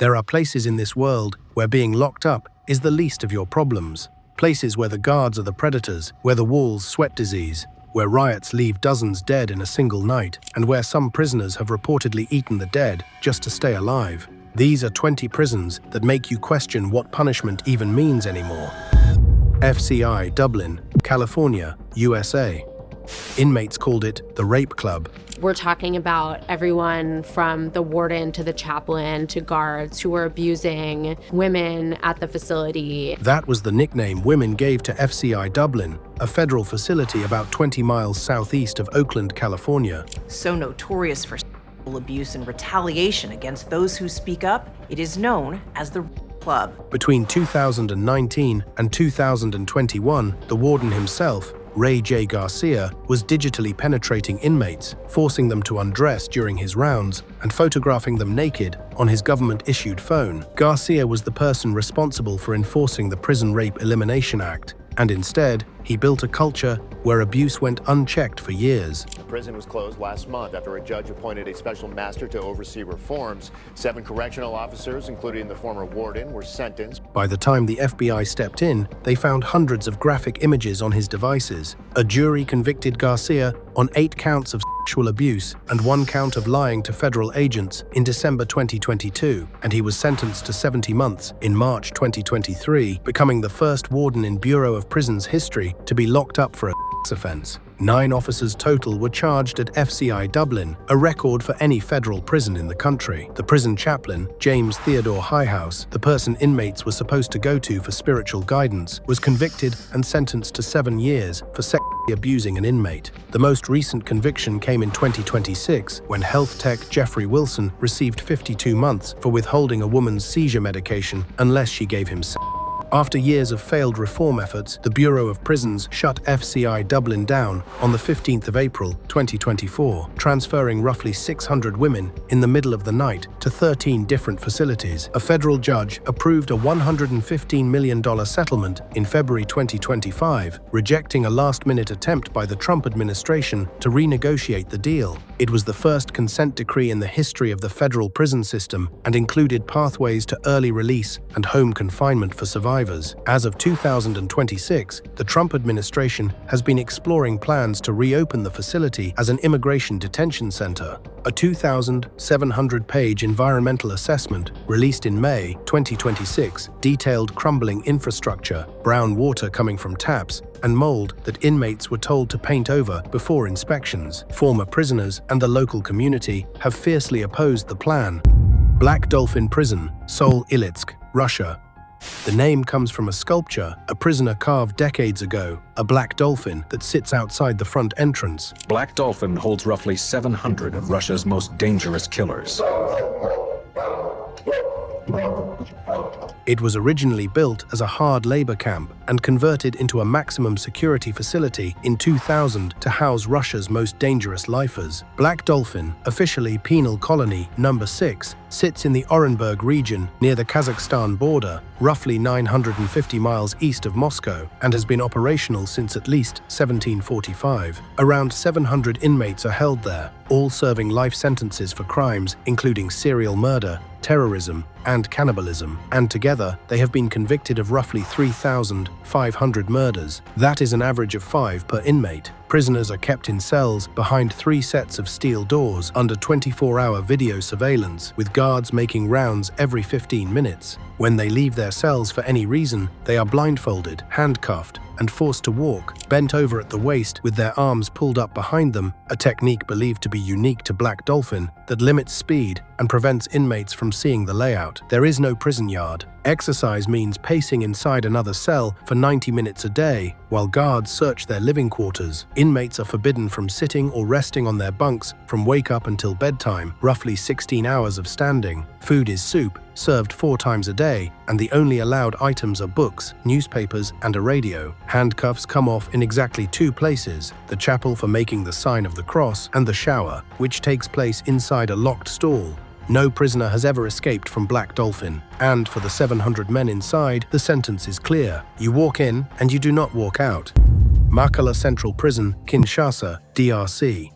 There are places in this world where being locked up is the least of your problems. Places where the guards are the predators, where the walls sweat disease, where riots leave dozens dead in a single night, and where some prisoners have reportedly eaten the dead just to stay alive. These are 20 prisons that make you question what punishment even means anymore. FCI, Dublin, California, USA. Inmates called it the Rape Club. We're talking about everyone from the warden to the chaplain to guards who were abusing women at the facility. That was the nickname women gave to FCI Dublin, a federal facility about 20 miles southeast of Oakland, California. So notorious for sexual abuse and retaliation against those who speak up, it is known as the Club. Between 2019 and 2021, the warden himself, Ray J. Garcia, was digitally penetrating inmates, forcing them to undress during his rounds and photographing them naked on his government-issued phone. Garcia was the person responsible for enforcing the Prison Rape Elimination Act, and instead, he built a culture where abuse went unchecked for years. The prison was closed last month after a judge appointed a special master to oversee reforms. 7 correctional officers, including the former warden, were sentenced. By the time the FBI stepped in, they found hundreds of graphic images on his devices. A jury convicted Garcia on 8 counts of sexual abuse and 1 count of lying to federal agents in December 2022, and he was sentenced to 70 months in March 2023, becoming the first warden in Bureau of Prisons history to be locked up for a offense. 9 officers total were charged at FCI Dublin, a record for any federal prison in the country. The prison chaplain, James Theodore Highhouse, the person inmates were supposed to go to for spiritual guidance, was convicted and sentenced to 7 years for sexually abusing an inmate. The most recent conviction came in 2026, when health tech Jeffrey Wilson received 52 months for withholding a woman's seizure medication unless she gave him sex. After years of failed reform efforts, the Bureau of Prisons shut FCI Dublin down on the 15th of April, 2024, transferring roughly 600 women in the middle of the night to 13 different facilities. A federal judge approved a $115 million settlement in February 2025, rejecting a last-minute attempt by the Trump administration to renegotiate the deal. It was the first consent decree in the history of the federal prison system and included pathways to early release and home confinement for survivors. As of 2026, the Trump administration has been exploring plans to reopen the facility as an immigration detention center. A 2,700-page environmental assessment released in May 2026 detailed crumbling infrastructure, brown water coming from taps, and mold that inmates were told to paint over before inspections. Former prisoners and the local community have fiercely opposed the plan. Black Dolphin Prison, Seoul, Ilitsk, Russia. The name comes from a sculpture a prisoner carved decades ago, a black dolphin that sits outside the front entrance. Black Dolphin holds roughly 700 of Russia's most dangerous killers. It was originally built as a hard labor camp and converted into a maximum security facility in 2000 to house Russia's most dangerous lifers. Black Dolphin, officially Penal Colony Number 6, sits in the Orenburg region near the Kazakhstan border, roughly 950 miles east of Moscow, and has been operational since at least 1745. Around 700 inmates are held there, all serving life sentences for crimes including serial murder, terrorism, and cannibalism, and together they have been convicted of roughly 3,500 murders. That is an average of 5 per inmate. Prisoners are kept in cells behind 3 sets of steel doors under 24-hour video surveillance, with guards making rounds every 15 minutes. When they leave their cells for any reason, they are blindfolded, handcuffed, and forced to walk, bent over at the waist with their arms pulled up behind them, a technique believed to be unique to Black Dolphin that limits speed and prevents inmates from seeing the layout. There is no prison yard. Exercise means pacing inside another cell for 90 minutes a day, while guards search their living quarters. Inmates are forbidden from sitting or resting on their bunks from wake up until bedtime, roughly 16 hours of standing. Food is soup, served 4 times a day, and the only allowed items are books, newspapers, and a radio. Handcuffs come off in exactly 2 places: the chapel for making the sign of the cross and the shower, which takes place inside a locked stall. No prisoner has ever escaped from Black Dolphin, and for the 700 men inside, the sentence is clear. You walk in and you do not walk out. Makala Central Prison, Kinshasa, DRC.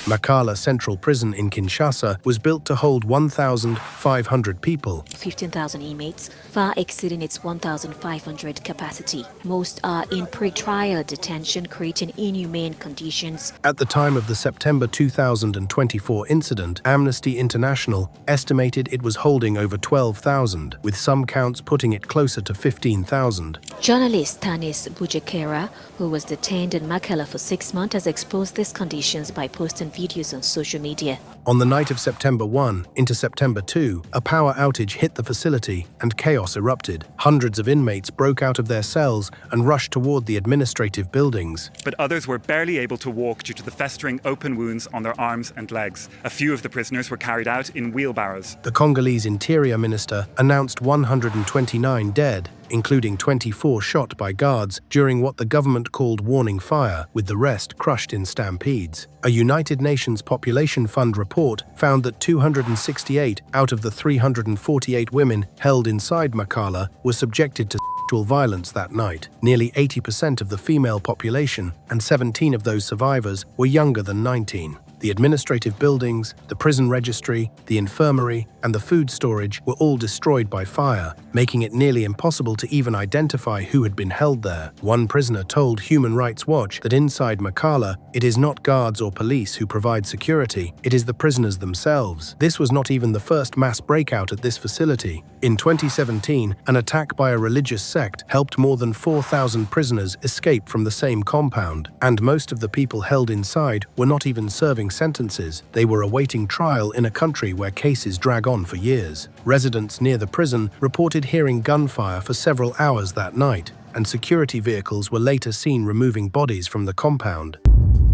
Makala Central Prison in Kinshasa was built to hold 1,500 people. 15,000 inmates, far exceeding its 1,500 capacity. Most are in pre-trial detention, creating inhumane conditions. At the time of the September 2024 incident, Amnesty International estimated it was holding over 12,000, with some counts putting it closer to 15,000. Journalist Tanis Bujekera, who was detained in Makala for 6 months, has exposed these conditions by posting videos on social media. On the night of September 1 into September 2, a power outage hit the facility and chaos erupted. Hundreds of inmates broke out of their cells and rushed toward the administrative buildings. But others were barely able to walk due to the festering open wounds on their arms and legs. A few of the prisoners were carried out in wheelbarrows. The Congolese Interior Minister announced 129 dead, including 24 shot by guards during what the government called warning fire, with the rest crushed in stampedes. A United Nations Population Fund report found that 268 out of the 348 women held inside Makala were subjected to sexual violence that night. Nearly 80% of the female population and 17 of those survivors were younger than 19. The administrative buildings, the prison registry, the infirmary, and the food storage were all destroyed by fire, making it nearly impossible to even identify who had been held there. One prisoner told Human Rights Watch that inside Makala, it is not guards or police who provide security, it is the prisoners themselves. This was not even the first mass breakout at this facility. In 2017, an attack by a religious sect helped more than 4,000 prisoners escape from the same compound, and most of the people held inside were not even serving sentences. They were awaiting trial in a country where cases drag on for years. Residents near the prison reported hearing gunfire for several hours that night, and security vehicles were later seen removing bodies from the compound.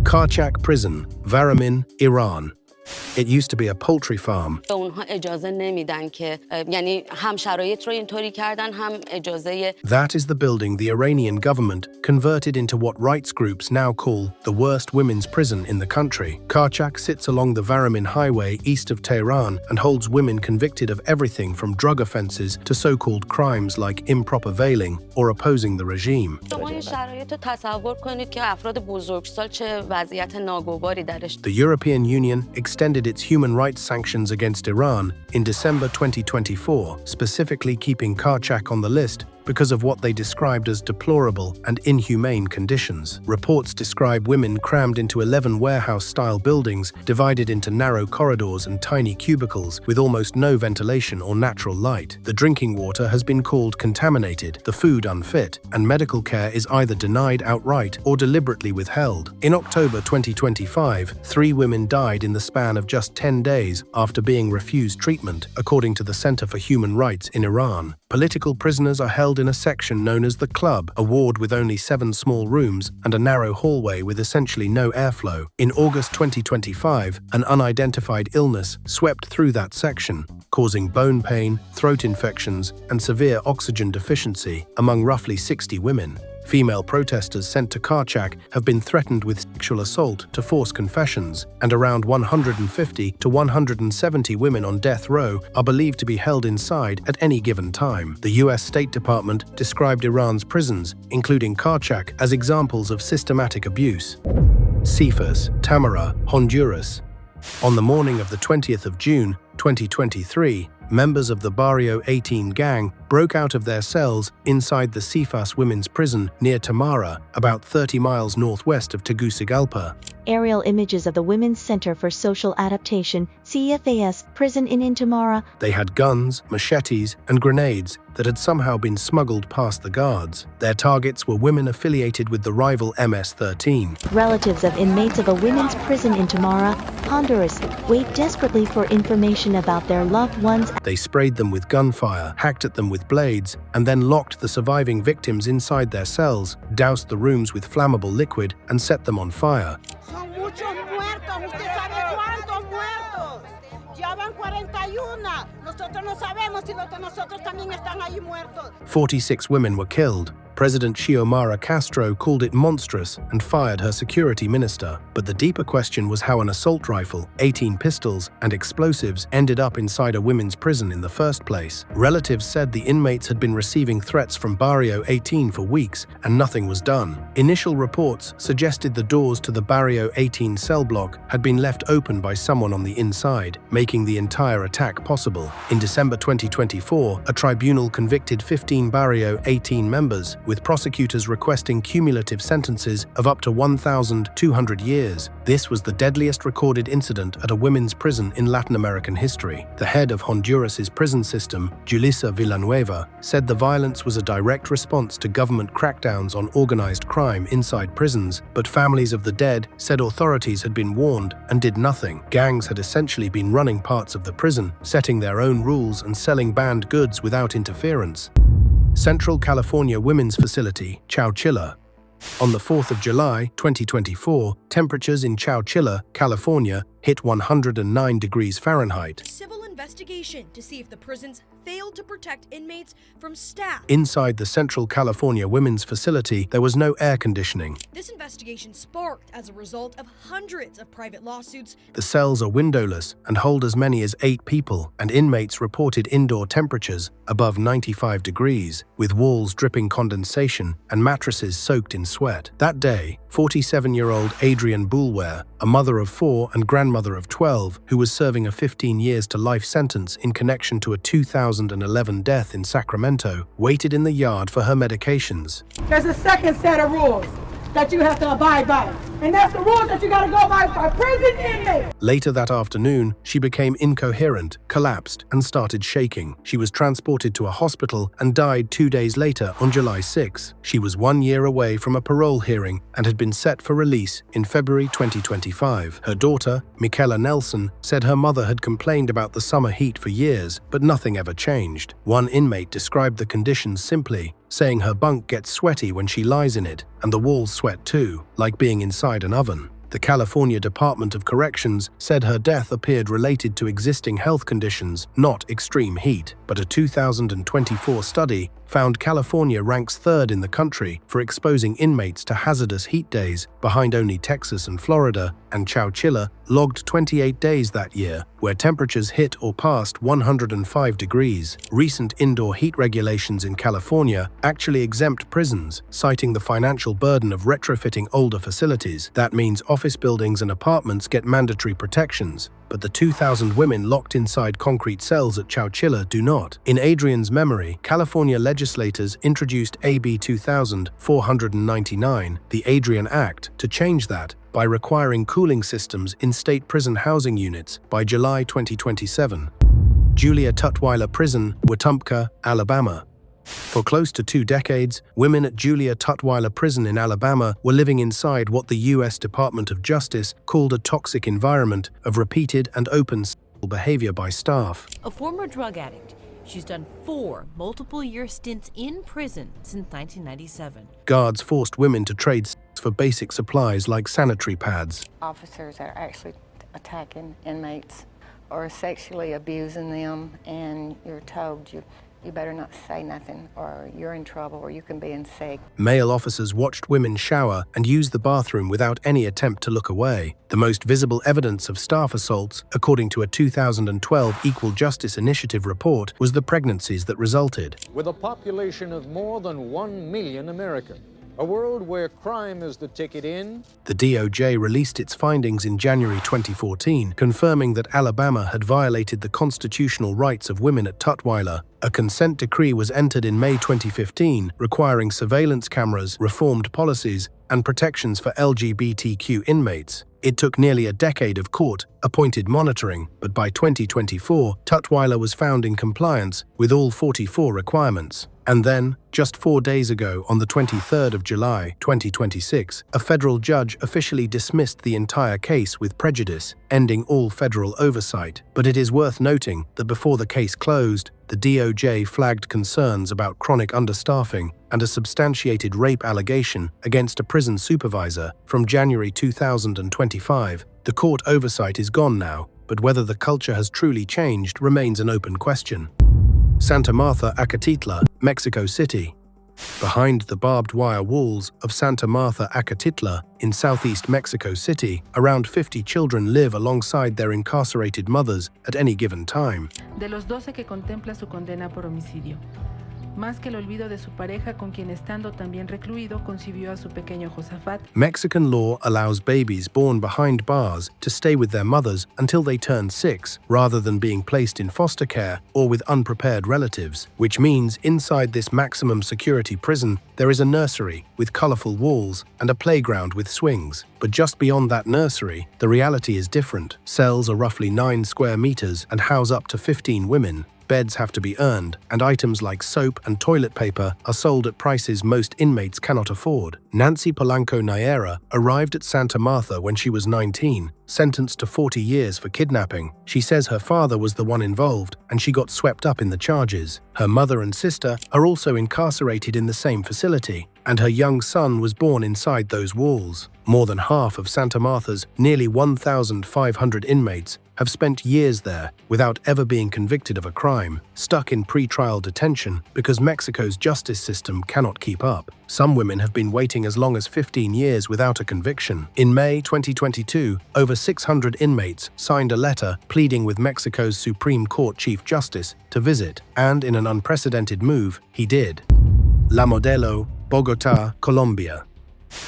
Karchak Prison, Varamin, Iran. It used to be a poultry farm. That is the building the Iranian government converted into what rights groups now call the worst women's prison in the country. Karchak sits along the Varamin highway east of Tehran and holds women convicted of everything from drug offenses to so-called crimes like improper veiling or opposing the regime. The European Union extended its human rights sanctions against Iran in December 2024, specifically keeping Karchak on the list because of what they described as deplorable and inhumane conditions. Reports describe women crammed into 11 warehouse-style buildings divided into narrow corridors and tiny cubicles with almost no ventilation or natural light. The drinking water has been called contaminated, the food unfit, and medical care is either denied outright or deliberately withheld. In October 2025, 3 women died in the span of just 10 days after being refused treatment, according to the Center for Human Rights in Iran. Political prisoners are held in a section known as the Club, a ward with only 7 small rooms and a narrow hallway with essentially no airflow. In August 2025, an unidentified illness swept through that section, causing bone pain, throat infections, and severe oxygen deficiency among roughly 60 women. Female protesters sent to Karchak have been threatened with sexual assault to force confessions, and around 150 to 170 women on death row are believed to be held inside at any given time. The US State Department described Iran's prisons, including Karchak, as examples of systematic abuse. Cephas, Tamara, Honduras. On the morning of the 20th of June, 2023, members of the Barrio 18 gang broke out of their cells inside the Cephas women's prison near Tamara, about 30 miles northwest of Tegucigalpa. Aerial images of the Women's Center for Social Adaptation, CFAS, prison in Tamara. They had guns, machetes, and grenades that had somehow been smuggled past the guards. Their targets were women affiliated with the rival MS-13. Relatives of inmates of a women's prison in Tamara, Honduras, wait desperately for information about their loved ones. They sprayed them with gunfire, hacked at them with blades, and then locked the surviving victims inside their cells, doused the rooms with flammable liquid, and set them on fire. 46 women were killed, President Xiomara Castro called it monstrous and fired her security minister. But the deeper question was how an assault rifle, 18 pistols, and explosives ended up inside a women's prison in the first place. Relatives said the inmates had been receiving threats from Barrio 18 for weeks and nothing was done. Initial reports suggested the doors to the Barrio 18 cell block had been left open by someone on the inside, making the entire attack possible. In December 2024, a tribunal convicted 15 Barrio 18 members, with prosecutors requesting cumulative sentences of up to 1,200 years. This was the deadliest recorded incident at a women's prison in Latin American history. The head of Honduras's prison system, Julissa Villanueva, said the violence was a direct response to government crackdowns on organized crime inside prisons, but families of the dead said authorities had been warned and did nothing. Gangs had essentially been running parts of the prison, setting their own rules and selling banned goods without interference. Central California Women's Facility, Chowchilla. On the 4th of July, 2024, temperatures in Chowchilla, California, hit 109 degrees Fahrenheit. Civil investigation to see if the prisons failed to protect inmates from staff. Inside the Central California Women's Facility, there was no air conditioning. This investigation sparked as a result of hundreds of private lawsuits. The cells are windowless and hold as many as 8 people, and inmates reported indoor temperatures above 95 degrees, with walls dripping condensation and mattresses soaked in sweat. That day, 47-year-old Adrienne Boulware, a mother of 4 and grandmother of 12, who was serving a 15 years to life sentence in connection to a 2011 death in Sacramento, waited in the yard for her medications. There's a second set of rules that you have to abide by, and that's the rules that you gotta go by for prison inmates. Later that afternoon, she became incoherent, collapsed, and started shaking. She was transported to a hospital and died 2 days later on July 6. She was 1 year away from a parole hearing and had been set for release in February 2025. Her daughter, Michaela Nelson, said her mother had complained about the summer heat for years, but nothing ever changed. One inmate described the conditions simply, saying her bunk gets sweaty when she lies in it, and the walls sweat too, like being inside an oven. The California Department of Corrections said her death appeared related to existing health conditions, not extreme heat, but a 2024 study found California ranks 3rd in the country for exposing inmates to hazardous heat days, behind only Texas and Florida, and Chowchilla logged 28 days that year, where temperatures hit or passed 105 degrees. Recent indoor heat regulations in California actually exempt prisons, citing the financial burden of retrofitting older facilities. That means office buildings and apartments get mandatory protections, but the 2,000 women locked inside concrete cells at Chowchilla do not. In Adrienne's memory, California legislators introduced AB 2499, the Adrienne Act, to change that by requiring cooling systems in state prison housing units by July 2027. Julia Tutwiler Prison, Wetumpka, Alabama. For close to 2 decades, women at Julia Tutwiler Prison in Alabama were living inside what the U.S. Department of Justice called a toxic environment of repeated and open sexual behavior by staff. A former drug addict, she's done 4 multiple-year stints in prison since 1997. Guards forced women to trade sex for basic supplies like sanitary pads. Officers are actually attacking inmates or sexually abusing them, and you're told you better not say nothing or you're in trouble or you can be in sick. Male officers watched women shower and use the bathroom without any attempt to look away. The most visible evidence of staff assaults, according to a 2012 Equal Justice Initiative report, was the pregnancies that resulted. With a population of more than 1 million Americans, a world where crime is the ticket in. The DOJ released its findings in January 2014, confirming that Alabama had violated the constitutional rights of women at Tutwiler. A consent decree was entered in May 2015, requiring surveillance cameras, reformed policies, and protections for LGBTQ inmates. It took nearly a decade of court-appointed monitoring, but by 2024, Tutwiler was found in compliance with all 44 requirements. And then, just 4 days ago, on the 23rd of July, 2026, a federal judge officially dismissed the entire case with prejudice, ending all federal oversight. But it is worth noting that before the case closed, the DOJ flagged concerns about chronic understaffing and a substantiated rape allegation against a prison supervisor from January 2025. The court oversight is gone now, but whether the culture has truly changed remains an open question. Santa Martha, Acatitla, Mexico City. Behind the barbed wire walls of Santa Marta Acatitla in southeast Mexico City, around 50 children live alongside their incarcerated mothers at any given time. De los 12 que contempla su condena por homicidio. Más que el olvido de su pareja con quien estando también recluido concibió a su pequeño Josafat. Mexican law allows babies born behind bars to stay with their mothers until they turn 6, rather than being placed in foster care or with unprepared relatives, which means inside this maximum security prison there is a nursery with colorful walls and a playground with swings. But just beyond that nursery, the reality is different. Cells are roughly 9 square meters and house up to 15 women. Beds have to be earned, and items like soap and toilet paper are sold at prices most inmates cannot afford. Nancy Polanco Nayera arrived at Santa Marta when she was 19, sentenced to 40 years for kidnapping. She says her father was the one involved, and she got swept up in the charges. Her mother and sister are also incarcerated in the same facility, and her young son was born inside those walls. More than half of Santa Marta's nearly 1,500 inmates have spent years there without ever being convicted of a crime, stuck in pre-trial detention because Mexico's justice system cannot keep up. Some women have been waiting as long as 15 years without a conviction. In May 2022, over 600 inmates signed a letter pleading with Mexico's Supreme Court Chief Justice to visit, and in an unprecedented move, he did. La Modelo, Bogotá, Colombia.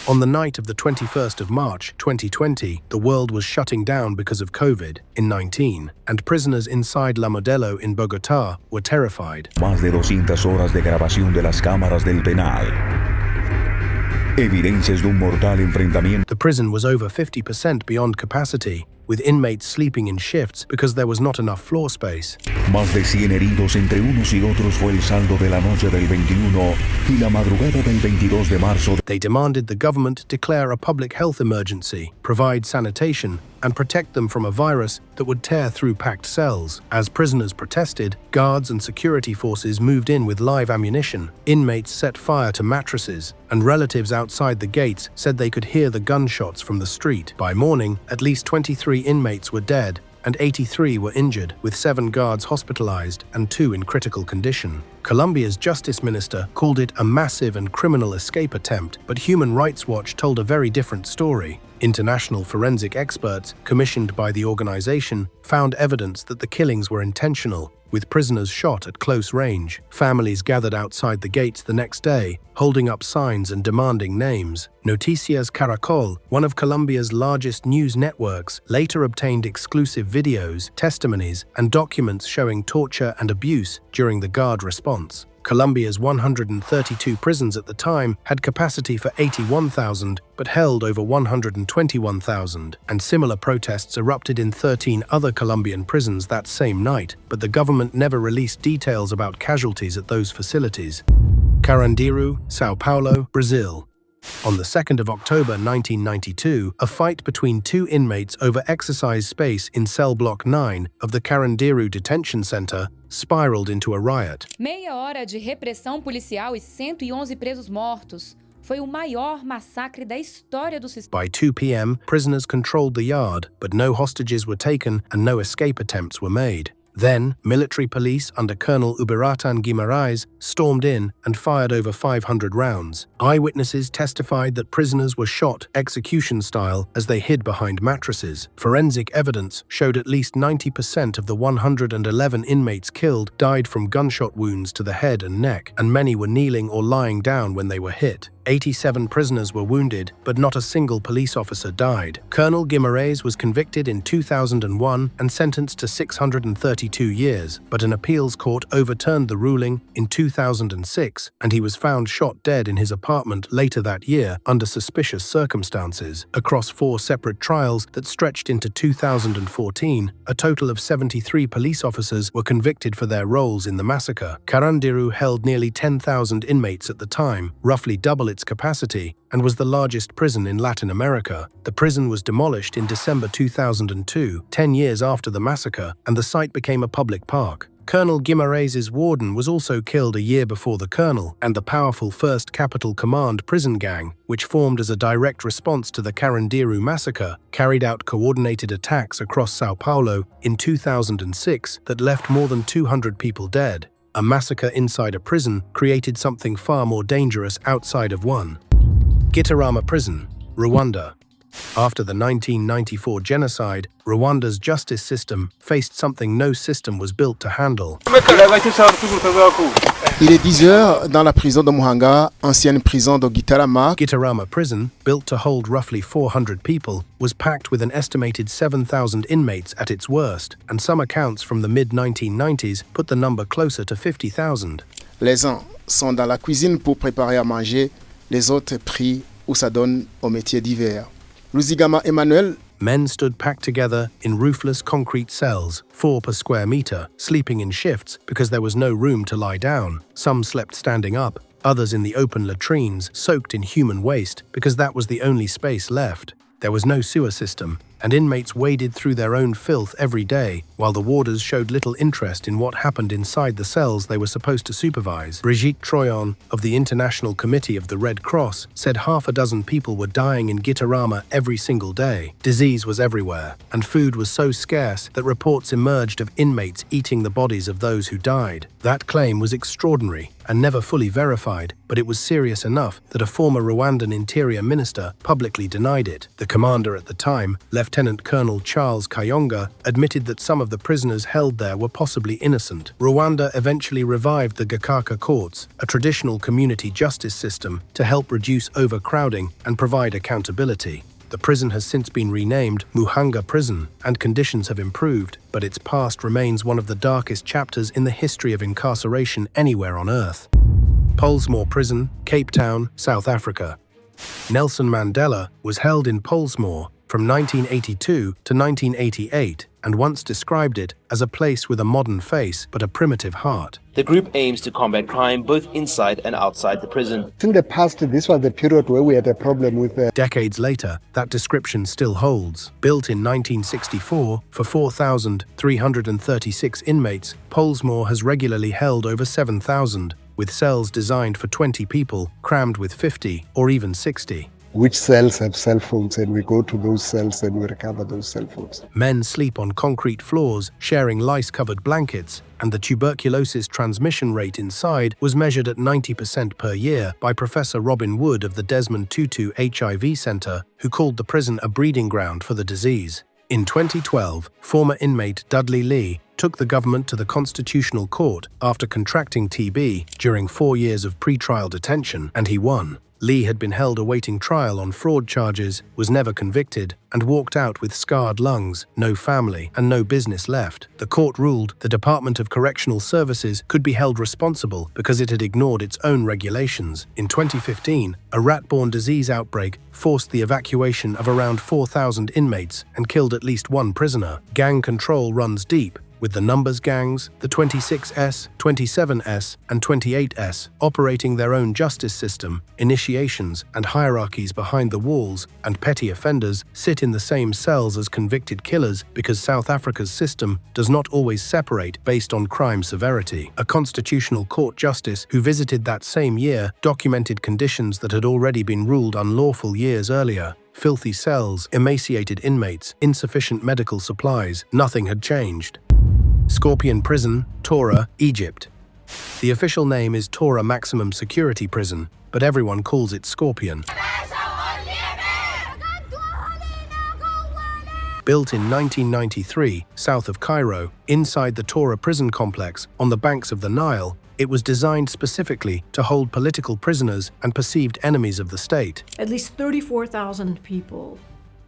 On the night of the 21st of March 2020, the world was shutting down because of COVID-19, and prisoners inside La Modelo in Bogotá were terrified. Más de 200 horas de grabación de las cámaras del penal. Evidencias de un mortal enfrentamiento. The prison was over 50% beyond capacity, with inmates sleeping in shifts because there was not enough floor space. Más de 100 heridos entre unos y otros fue el saldo de la noche del 21 y la madrugada del 22 de marzo. They demanded the government declare a public health emergency, provide sanitation, and protect them from a virus that would tear through packed cells. As prisoners protested, guards and security forces moved in with live ammunition. Inmates set fire to mattresses, and relatives outside the gates said they could hear the gunshots from the street. By morning, at least 23 inmates were dead, and 83 were injured, with 7 guards hospitalized and 2 in critical condition. Colombia's justice minister called it a massive and criminal escape attempt, but Human Rights Watch told a very different story. International forensic experts, commissioned by the organization, found evidence that the killings were intentional, with prisoners shot at close range. Families gathered outside the gates the next day, holding up signs and demanding names. Noticias Caracol, one of Colombia's largest news networks, later obtained exclusive videos, testimonies, and documents showing torture and abuse during the guard response. Colombia's 132 prisons at the time had capacity for 81,000, but held over 121,000, and similar protests erupted in 13 other Colombian prisons that same night, but the government never released details about casualties at those facilities. Carandiru, São Paulo, Brazil. On the 2nd of October 1992, a fight between 2 inmates over exercise space in cell block 9 of the Carandiru detention center spiraled into a riot. Meia hora de repressão policial e 111 presos mortos. Foi o maior massacre da história do sistema. By 2 p.m., prisoners controlled the yard, but no hostages were taken and no escape attempts were made. Then, military police under Colonel Uberatan Guimarães stormed in and fired over 500 rounds. Eyewitnesses testified that prisoners were shot execution-style as they hid behind mattresses. Forensic evidence showed at least 90% of the 111 inmates killed died from gunshot wounds to the head and neck, and many were kneeling or lying down when they were hit. 87 prisoners were wounded, but not a single police officer died. Colonel Guimarães was convicted in 2001 and sentenced to 632 years, but an appeals court overturned the ruling in 2006, and he was found shot dead in his apartment later that year under suspicious circumstances. Across 4 separate trials that stretched into 2014, a total of 73 police officers were convicted for their roles in the massacre. Carandiru held nearly 10,000 inmates at the time, roughly double its capacity, and was the largest prison in Latin America. The prison was demolished in December 2002, 10 years after the massacre, and the site became a public park. Colonel Guimarães' warden was also killed a year before the colonel, and the powerful 1st Capital Command prison gang, which formed as a direct response to the Carandiru massacre, carried out coordinated attacks across São Paulo in 2006 that left more than 200 people dead. A massacre inside a prison created something far more dangerous outside of one. Gitarama Prison, Rwanda. After the 1994 genocide, Rwanda's justice system faced something no system was built to handle. Il est 10 heures dans la prison de Muhanga, ancienne prison de Gitarama. Gitarama Prison, built to hold roughly 400 people, was packed with an estimated 7,000 inmates at its worst, and some accounts from the mid-1990s put the number closer to 50,000. Les uns sont dans la cuisine pour préparer à manger, les autres prient ou s'adonnent aux métiers divers. Luzigama Emmanuel. Men stood packed together in roofless concrete cells, 4 per square meter, sleeping in shifts because there was no room to lie down. Some slept standing up, others in the open latrines, soaked in human waste because that was the only space left. There was no sewer system, and inmates waded through their own filth every day, while the warders showed little interest in what happened inside the cells they were supposed to supervise. Brigitte Troyon of the International Committee of the Red Cross said 6 people were dying in Gitarama every single day. Disease was everywhere, and food was so scarce that reports emerged of inmates eating the bodies of those who died. That claim was extraordinary and never fully verified, but it was serious enough that a former Rwandan interior minister publicly denied it. The commander at the time, Lieutenant Colonel Charles Kayonga, admitted that some of the prisoners held there were possibly innocent. Rwanda eventually revived the Gacaca courts, a traditional community justice system, to help reduce overcrowding and provide accountability. The prison has since been renamed Muhanga Prison, and conditions have improved, but its past remains one of the darkest chapters in the history of incarceration anywhere on Earth. Pollsmoor Prison, Cape Town, South Africa. Nelson Mandela was held in Pollsmoor from 1982 to 1988 and once described it as a place with a modern face but a primitive heart. The group aims to combat crime both inside and outside the prison. In the past, this was the period where we had a problem with Decades later, that description still holds. Built in 1964 for 4,336 inmates, Pollsmoor has regularly held over 7,000, with cells designed for 20 people, crammed with 50 or even 60. Which cells have cell phones, and we go to those cells and we recover those cell phones. Men sleep on concrete floors, sharing lice-covered blankets, and the tuberculosis transmission rate inside was measured at 90% per year by Professor Robin Wood of the Desmond Tutu HIV Center, who called the prison a breeding ground for the disease. In 2012, former inmate Dudley Lee took the government to the Constitutional Court after contracting TB during 4 years of pre-trial detention, and he won. Lee had been held awaiting trial on fraud charges, was never convicted, and walked out with scarred lungs, no family, and no business left. The court ruled the Department of Correctional Services could be held responsible because it had ignored its own regulations. In 2015, a rat-borne disease outbreak forced the evacuation of around 4,000 inmates and killed at least 1 prisoner. Gang control runs deep, with the numbers gangs, the 26S, 27S, and 28S operating their own justice system, initiations and hierarchies behind the walls, and petty offenders sit in the same cells as convicted killers because South Africa's system does not always separate based on crime severity. A Constitutional Court justice who visited that same year documented conditions that had already been ruled unlawful years earlier. Filthy cells, emaciated inmates, insufficient medical supplies, nothing had changed. Scorpion Prison, Tora, Egypt. The official name is Tora Maximum Security Prison, but everyone calls it Scorpion. Built in 1993, south of Cairo, inside the Tora prison complex on the banks of the Nile, it was designed specifically to hold political prisoners and perceived enemies of the state. At least 34,000 people,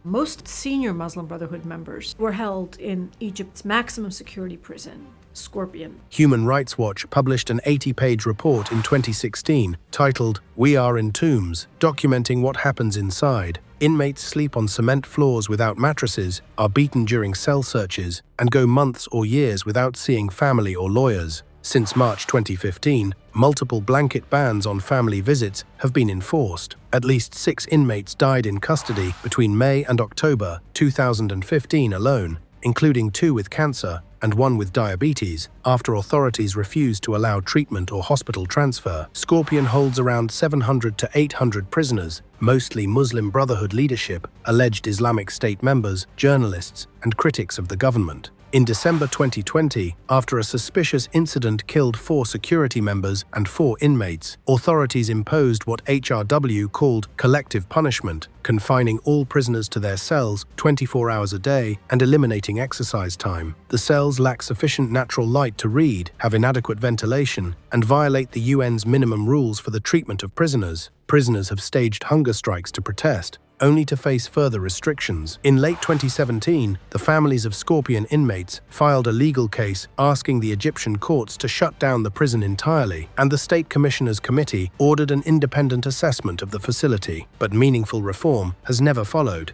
most senior Muslim Brotherhood members, were held in Egypt's maximum security prison, Scorpion. Human Rights Watch published an 80-page report in 2016 titled "We Are in Tombs," documenting what happens inside. Inmates sleep on cement floors without mattresses, are beaten during cell searches, and go months or years without seeing family or lawyers. Since March 2015, multiple blanket bans on family visits have been enforced. At least 6 inmates died in custody between May and October 2015 alone, including 2 with cancer and 1 with diabetes, after authorities refused to allow treatment or hospital transfer. Scorpion holds around 700 to 800 prisoners, mostly Muslim Brotherhood leadership, alleged Islamic State members, journalists, and critics of the government. In December 2020, after a suspicious incident killed 4 security members and 4 inmates, authorities imposed what HRW called collective punishment, confining all prisoners to their cells 24 hours a day and eliminating exercise time. The cells lack sufficient natural light to read, have inadequate ventilation, and violate the UN's minimum rules for the treatment of prisoners. Prisoners have staged hunger strikes to protest, only to face further restrictions. In late 2017, the families of Scorpion inmates filed a legal case asking the Egyptian courts to shut down the prison entirely, and the State Commissioners Committee ordered an independent assessment of the facility, but meaningful reform has never followed.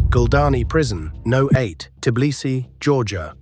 Guldani Prison, No. 8, Tbilisi, Georgia.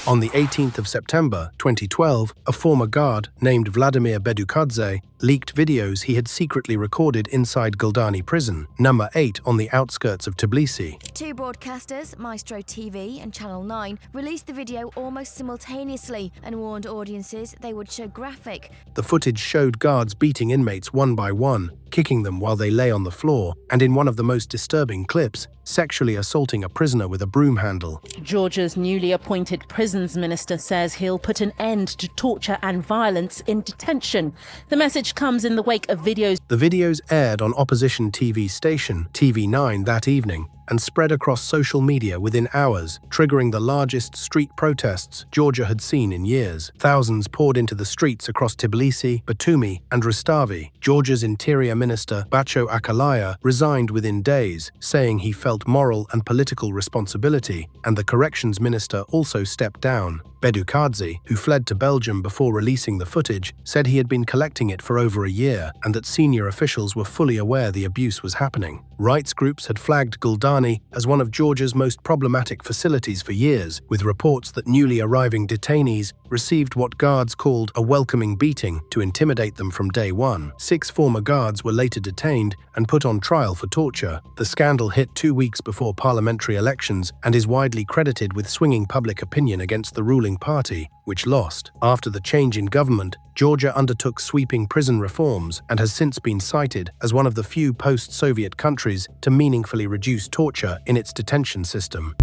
On the 18th of September 2012, a former guard named Vladimir Bedukadze leaked videos he had secretly recorded inside Guldani Prison, No. 8 on the outskirts of Tbilisi. 2 broadcasters, Maestro TV and Channel 9, released the video almost simultaneously and warned audiences they would show graphic. The footage showed guards beating inmates one by one, kicking them while they lay on the floor, and in one of the most disturbing clips, sexually assaulting a prisoner with a broom handle. Georgia's newly appointed prisons minister says he'll put an end to torture and violence in detention. The message comes in the wake of videos. The videos aired on opposition TV station TV9 that evening and spread across social media within hours, triggering the largest street protests Georgia had seen in years. Thousands poured into the streets across Tbilisi, Batumi, and Rustavi. Georgia's Interior Minister Bacho Akalaya resigned within days, saying he felt moral and political responsibility, and the Corrections Minister also stepped down. Bedukadze, who fled to Belgium before releasing the footage, said he had been collecting it for over a year and that senior officials were fully aware the abuse was happening. Rights groups had flagged Guldani as one of Georgia's most problematic facilities for years, with reports that newly arriving detainees received what guards called a welcoming beating to intimidate them from day one. 6 former guards were later detained and put on trial for torture. The scandal hit 2 weeks before parliamentary elections and is widely credited with swinging public opinion against the ruling party, which lost. After the change in government, Georgia undertook sweeping prison reforms and has since been cited as one of the few post-Soviet countries to meaningfully reduce torture in its detention system.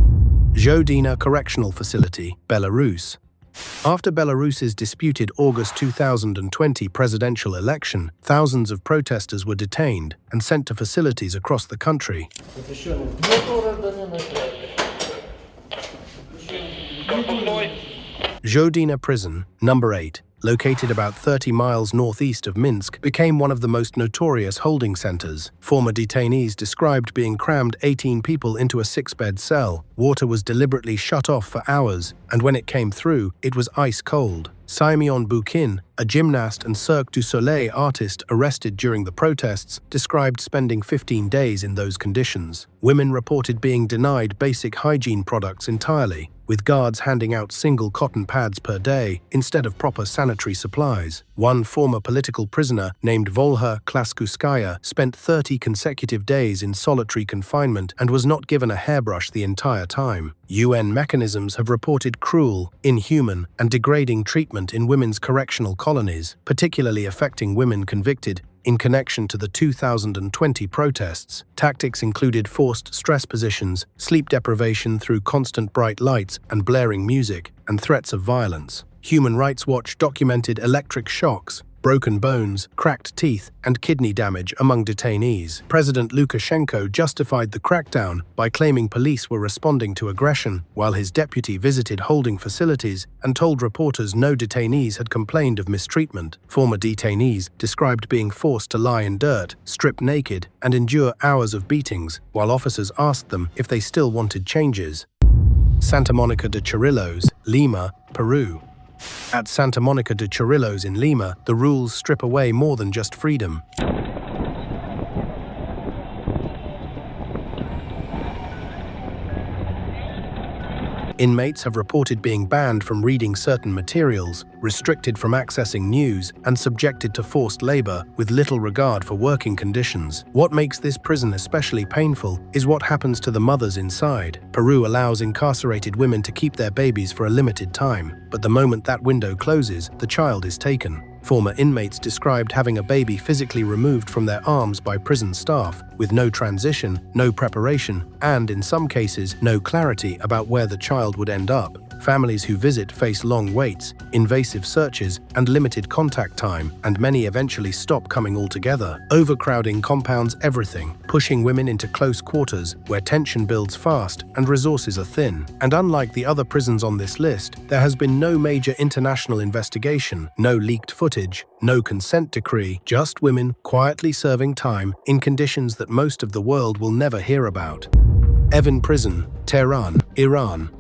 Zhodina Correctional Facility, Belarus. After Belarus's disputed August 2020 presidential election, thousands of protesters were detained and sent to facilities across the country. Zhodina Prison, No. 8, located about 30 miles northeast of Minsk, became one of the most notorious holding centers. Former detainees described being crammed 18 people into a 6-bed cell. Water was deliberately shut off for hours, and when it came through, it was ice cold. Simeon Bukin, a gymnast and Cirque du Soleil artist arrested during the protests, described spending 15 days in those conditions. Women reported being denied basic hygiene products entirely, with guards handing out single cotton pads per day instead of proper sanitary supplies. One former political prisoner named Volha Klaskuskaya spent 30 consecutive days in solitary confinement and was not given a hairbrush the entire time. UN mechanisms have reported cruel, inhuman, and degrading treatment in women's correctional colonies, particularly affecting women convicted in connection to the 2020 protests. Tactics included forced stress positions, sleep deprivation through constant bright lights and blaring music, and threats of violence. Human Rights Watch documented electric shocks, broken bones, cracked teeth, and kidney damage among detainees. President Lukashenko justified the crackdown by claiming police were responding to aggression, while his deputy visited holding facilities and told reporters no detainees had complained of mistreatment. Former detainees described being forced to lie in dirt, strip naked, and endure hours of beatings, while officers asked them if they still wanted changes. Santa Monica de Chorrillos, Lima, Peru. At Santa Monica de Chorrillos in Lima, the rules strip away more than just freedom. Inmates have reported being banned from reading certain materials, restricted from accessing news, and subjected to forced labor with little regard for working conditions. What makes this prison especially painful is what happens to the mothers inside. Peru allows incarcerated women to keep their babies for a limited time, but the moment that window closes, the child is taken. Former inmates described having a baby physically removed from their arms by prison staff, with no transition, no preparation, and in some cases, no clarity about where the child would end up. Families who visit face long waits, invasive searches, and limited contact time, and many eventually stop coming altogether. Overcrowding compounds everything, pushing women into close quarters where tension builds fast and resources are thin. And unlike the other prisons on this list, there has been no major international investigation, no leaked footage, no consent decree, just women quietly serving time in conditions that most of the world will never hear about. Evin Prison, Tehran, Iran.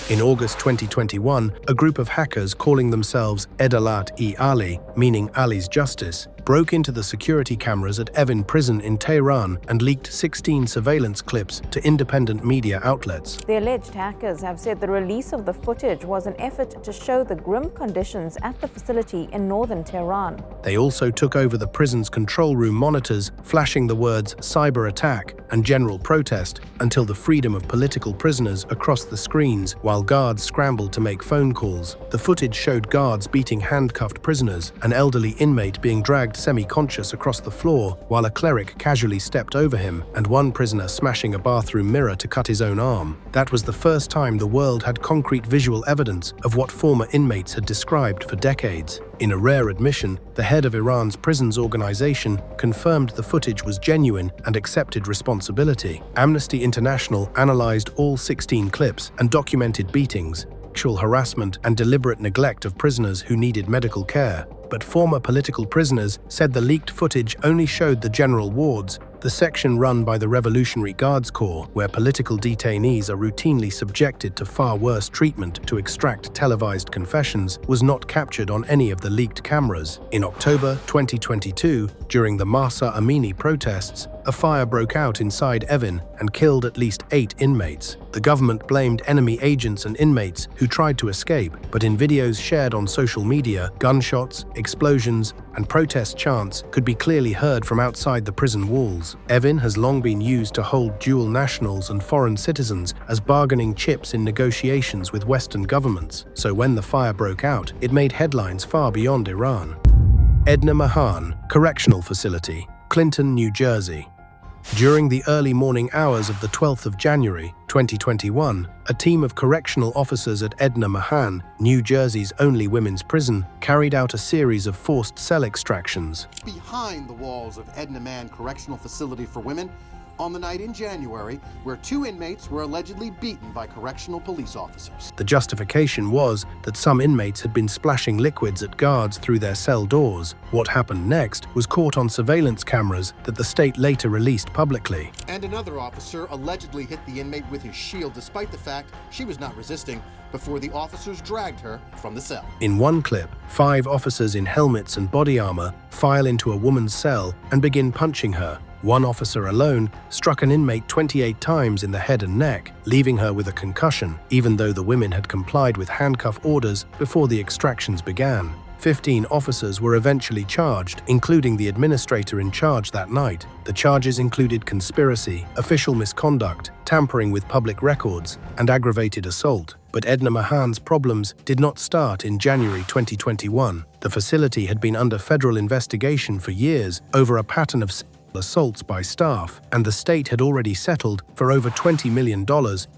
In August 2021, a group of hackers calling themselves Adalat-e-Ali, meaning Ali's Justice, broke into the security cameras at Evin Prison in Tehran and leaked 16 surveillance clips to independent media outlets. The alleged hackers have said the release of the footage was an effort to show the grim conditions at the facility in northern Tehran. They also took over the prison's control room monitors, flashing the words cyber attack and general protest until the freedom of political prisoners across the screens while guards scrambled to make phone calls. The footage showed guards beating handcuffed prisoners, an elderly inmate being dragged semi-conscious across the floor while a cleric casually stepped over him, and one prisoner smashing a bathroom mirror to cut his own arm. That was the first time the world had concrete visual evidence of what former inmates had described for decades. In a rare admission, the head of Iran's prisons organization confirmed the footage was genuine and accepted responsibility. Amnesty International analyzed all 16 clips and documented beatings, sexual harassment, and deliberate neglect of prisoners who needed medical care. But former political prisoners said the leaked footage only showed the general wards, the section run by the Revolutionary Guards Corps, where political detainees are routinely subjected to far worse treatment to extract televised confessions, was not captured on any of the leaked cameras. In October 2022, during the Mahsa Amini protests, a fire broke out inside Evin and killed at least 8 inmates. The government blamed enemy agents and inmates who tried to escape, but in videos shared on social media, gunshots, explosions, and protest chants could be clearly heard from outside the prison walls. Evin has long been used to hold dual nationals and foreign citizens as bargaining chips in negotiations with Western governments, so when the fire broke out, it made headlines far beyond Iran. Edna Mahan Correctional Facility, Clinton, New Jersey. During the early morning hours of the 12th of January, 2021, a team of correctional officers at Edna Mahan, New Jersey's only women's prison, carried out a series of forced cell extractions. Behind the walls of Edna Mahan Correctional Facility for Women, on the night in January where 2 inmates were allegedly beaten by correctional police officers. The justification was that some inmates had been splashing liquids at guards through their cell doors. What happened next was caught on surveillance cameras that the state later released publicly. And another officer allegedly hit the inmate with his shield despite the fact she was not resisting before the officers dragged her from the cell. In one clip, 5 officers in helmets and body armor file into a woman's cell and begin punching her. One officer alone struck an inmate 28 times in the head and neck, leaving her with a concussion, even though the women had complied with handcuff orders before the extractions began. 15 officers were eventually charged, including the administrator in charge that night. The charges included conspiracy, official misconduct, tampering with public records, and aggravated assault. But Edna Mahan's problems did not start in January 2021. The facility had been under federal investigation for years over a pattern of assaults by staff, and the state had already settled for over $20 million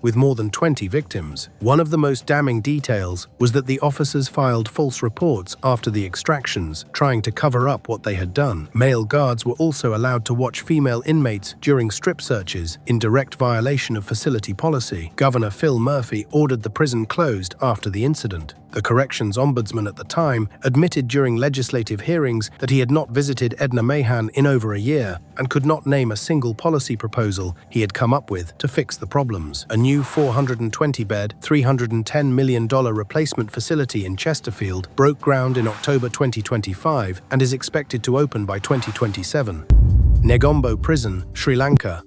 with more than 20 victims. One of the most damning details was that the officers filed false reports after the extractions, trying to cover up what they had done. Male guards were also allowed to watch female inmates during strip searches, in direct violation of facility policy. Governor Phil Murphy ordered the prison closed after the incident. The corrections ombudsman at the time admitted during legislative hearings that he had not visited Edna Mahan in over a year and could not name a single policy proposal he had come up with to fix the problems. A new 420-bed, $310 million replacement facility in Chesterfield broke ground in October 2025 and is expected to open by 2027. Negombo Prison, Sri Lanka.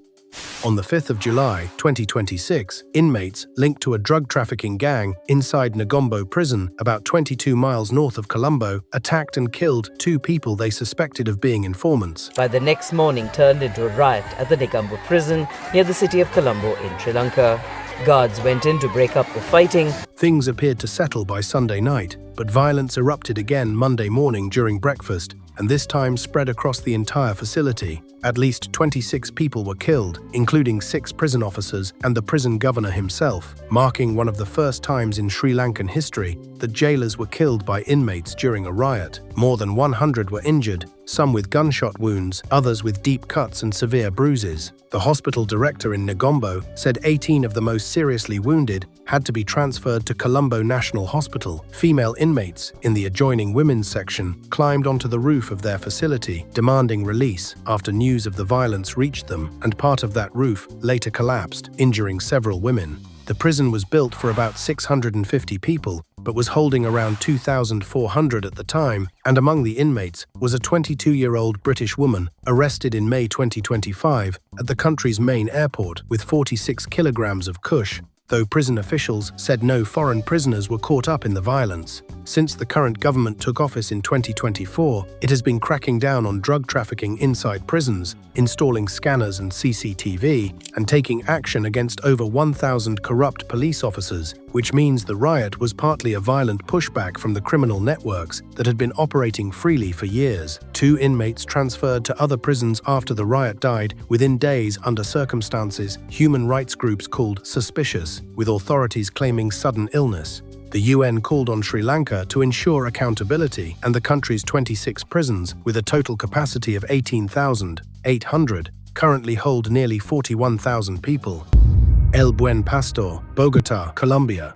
On the 5th of July, 2026, inmates linked to a drug trafficking gang inside Negombo Prison, about 22 miles north of Colombo, attacked and killed 2 people they suspected of being informants. By the next morning turned into a riot at the Negombo Prison near the city of Colombo in Sri Lanka. Guards went in to break up the fighting. Things appeared to settle by Sunday night, but violence erupted again Monday morning during breakfast, and this time spread across the entire facility. At least 26 people were killed, including 6 prison officers and the prison governor himself, marking one of the first times in Sri Lankan history that jailers were killed by inmates during a riot. More than 100 were injured, some with gunshot wounds, others with deep cuts and severe bruises. The hospital director in Negombo said 18 of the most seriously wounded had to be transferred to Colombo National Hospital. Female inmates in the adjoining women's section climbed onto the roof of their facility, demanding release after news of the violence reached them, and part of that roof later collapsed, injuring several women. The prison was built for about 650 people, but was holding around 2,400 at the time, and among the inmates was a 22-year-old British woman arrested in May 2025 at the country's main airport with 46 kilograms of kush, though prison officials said no foreign prisoners were caught up in the violence. Since the current government took office in 2024, it has been cracking down on drug trafficking inside prisons, installing scanners and CCTV, and taking action against over 1,000 corrupt police officers, which means the riot was partly a violent pushback from the criminal networks that had been operating freely for years. 2 inmates transferred to other prisons after the riot died within days under circumstances human rights groups called suspicious, with authorities claiming sudden illness. The UN called on Sri Lanka to ensure accountability, and the country's 26 prisons, with a total capacity of 18,800, currently hold nearly 41,000 people. El Buen Pastor, Bogotá, Colombia.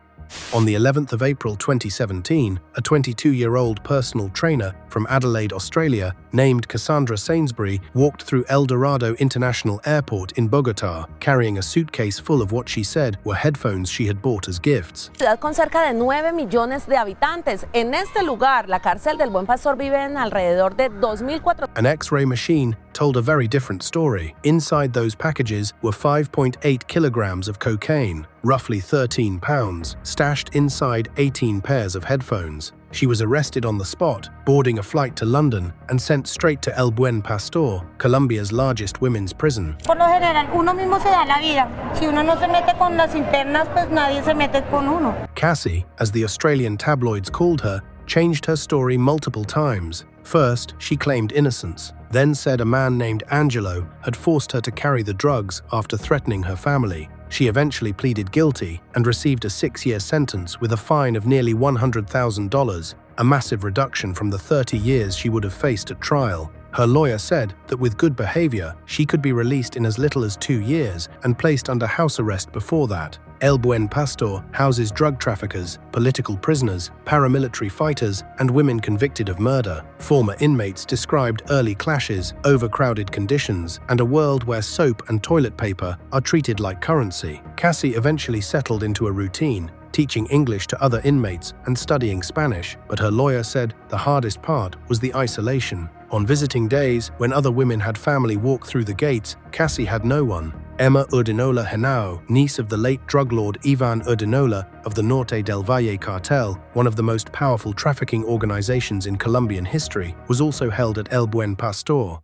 On the 11th of April 2017, a 22-year-old personal trainer from Adelaide, Australia, named Cassandra Sainsbury, walked through El Dorado International Airport in Bogotá, carrying a suitcase full of what she said were headphones she had bought as gifts. Ciudad con cerca de 9 millones de habitantes. En este lugar, la cárcel del Buen Pastor viven alrededor de 2,400. An X-ray machine told a very different story. Inside those packages were 5.8 kilograms of cocaine, roughly 13 pounds, stashed inside 18 pairs of headphones. She was arrested on the spot, boarding a flight to London, and sent straight to El Buen Pastor, Colombia's largest women's prison. Por lo general, uno mismo se da la vida. Si uno no se mete con las internas, pues nadie se mete con uno. Cassie, as the Australian tabloids called her, changed her story multiple times. First, she claimed innocence, then said a man named Angelo had forced her to carry the drugs after threatening her family. She eventually pleaded guilty and received a 6-year sentence with a fine of nearly $100,000, a massive reduction from the 30 years she would have faced at trial. Her lawyer said that with good behavior, she could be released in as little as 2 years and placed under house arrest before that. El Buen Pastor houses drug traffickers, political prisoners, paramilitary fighters, and women convicted of murder. Former inmates described early clashes, overcrowded conditions, and a world where soap and toilet paper are treated like currency. Cassie eventually settled into a routine, teaching English to other inmates and studying Spanish, but her lawyer said the hardest part was the isolation. On visiting days, when other women had family walk through the gates, Cassie had no one. Emma Urdinola Henao, niece of the late drug lord Ivan Urdinola of the Norte del Valle cartel, one of the most powerful trafficking organizations in Colombian history, was also held at El Buen Pastor.